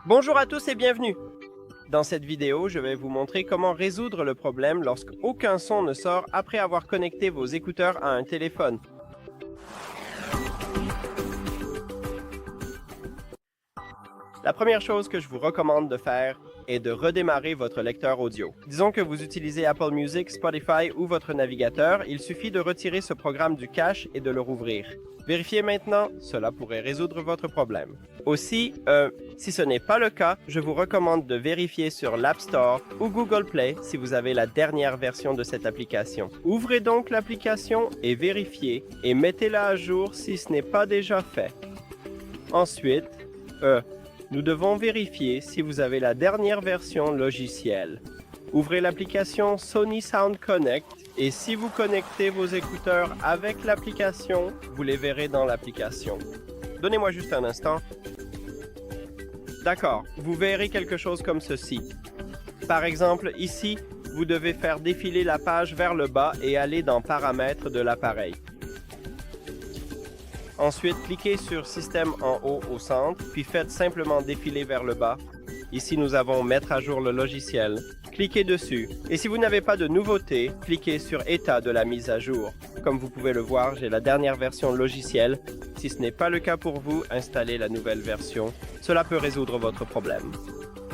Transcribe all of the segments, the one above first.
Bonjour à tous et bienvenue! Dans cette vidéo, je vais vous montrer comment résoudre le problème lorsque aucun son ne sort après avoir connecté vos écouteurs à un téléphone. La première chose que je vous recommande de faire est de redémarrer votre lecteur audio. Disons que vous utilisez Apple Music, Spotify ou votre navigateur, il suffit de retirer ce programme du cache et de le rouvrir. Vérifiez maintenant, cela pourrait résoudre votre problème. Aussi, si ce n'est pas le cas, je vous recommande de vérifier sur l'App Store ou Google Play si vous avez la dernière version de cette application. Ouvrez donc l'application et vérifiez et mettez-la à jour si ce n'est pas déjà fait. Ensuite, nous devons vérifier si vous avez la dernière version logicielle. Ouvrez l'application Sony Sound Connect et si vous connectez vos écouteurs avec l'application, vous les verrez dans l'application. Donnez-moi juste un instant. D'accord, vous verrez quelque chose comme ceci. Par exemple, ici, vous devez faire défiler la page vers le bas et aller dans Paramètres de l'appareil. Ensuite, cliquez sur Système en haut au centre, puis faites simplement défiler vers le bas. Ici, nous avons Mettre à jour le logiciel. Cliquez dessus. Et si vous n'avez pas de nouveauté, cliquez sur État de la mise à jour. Comme vous pouvez le voir, j'ai la dernière version logicielle. Si ce n'est pas le cas pour vous, installez la nouvelle version. Cela peut résoudre votre problème.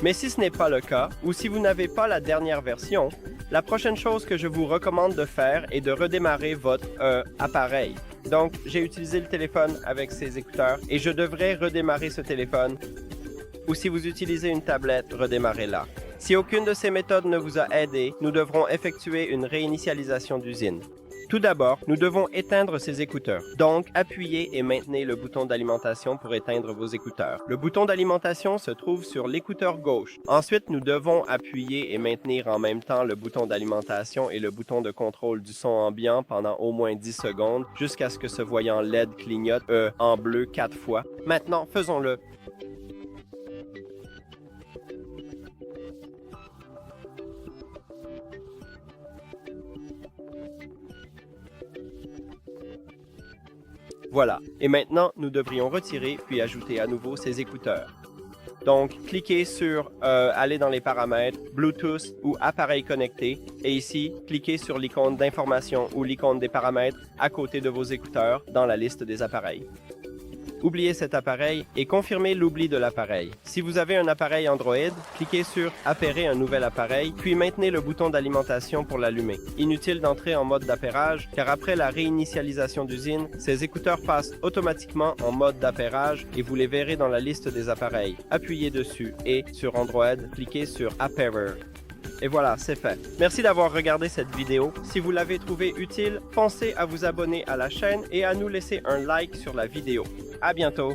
Mais si ce n'est pas le cas, ou si vous n'avez pas la dernière version, la prochaine chose que je vous recommande de faire est de redémarrer votre appareil. Donc, j'ai utilisé le téléphone avec ses écouteurs et je devrais redémarrer ce téléphone. Ou si vous utilisez une tablette, redémarrez-la. Si aucune de ces méthodes ne vous a aidé, nous devrons effectuer une réinitialisation d'usine. Tout d'abord, nous devons éteindre ces écouteurs. Donc, appuyez et maintenez le bouton d'alimentation pour éteindre vos écouteurs. Le bouton d'alimentation se trouve sur l'écouteur gauche. Ensuite, nous devons appuyer et maintenir en même temps le bouton d'alimentation et le bouton de contrôle du son ambiant pendant au moins 10 secondes jusqu'à ce que ce voyant LED clignote en bleu 4 fois. Maintenant, faisons-le. Voilà, et maintenant, nous devrions retirer puis ajouter à nouveau ces écouteurs. Donc, cliquez sur aller dans les paramètres, Bluetooth ou appareil connecté, et ici, cliquez sur l'icône d'information ou l'icône des paramètres à côté de vos écouteurs dans la liste des appareils. Oubliez cet appareil et confirmez l'oubli de l'appareil. Si vous avez un appareil Android, cliquez sur « Appairer un nouvel appareil », puis maintenez le bouton d'alimentation pour l'allumer. Inutile d'entrer en mode d'appairage, car après la réinitialisation d'usine, ces écouteurs passent automatiquement en mode d'appairage et vous les verrez dans la liste des appareils. Appuyez dessus et, sur Android, cliquez sur « Appairer ». Et voilà, c'est fait. Merci d'avoir regardé cette vidéo. Si vous l'avez trouvée utile, pensez à vous abonner à la chaîne et à nous laisser un like sur la vidéo. À bientôt!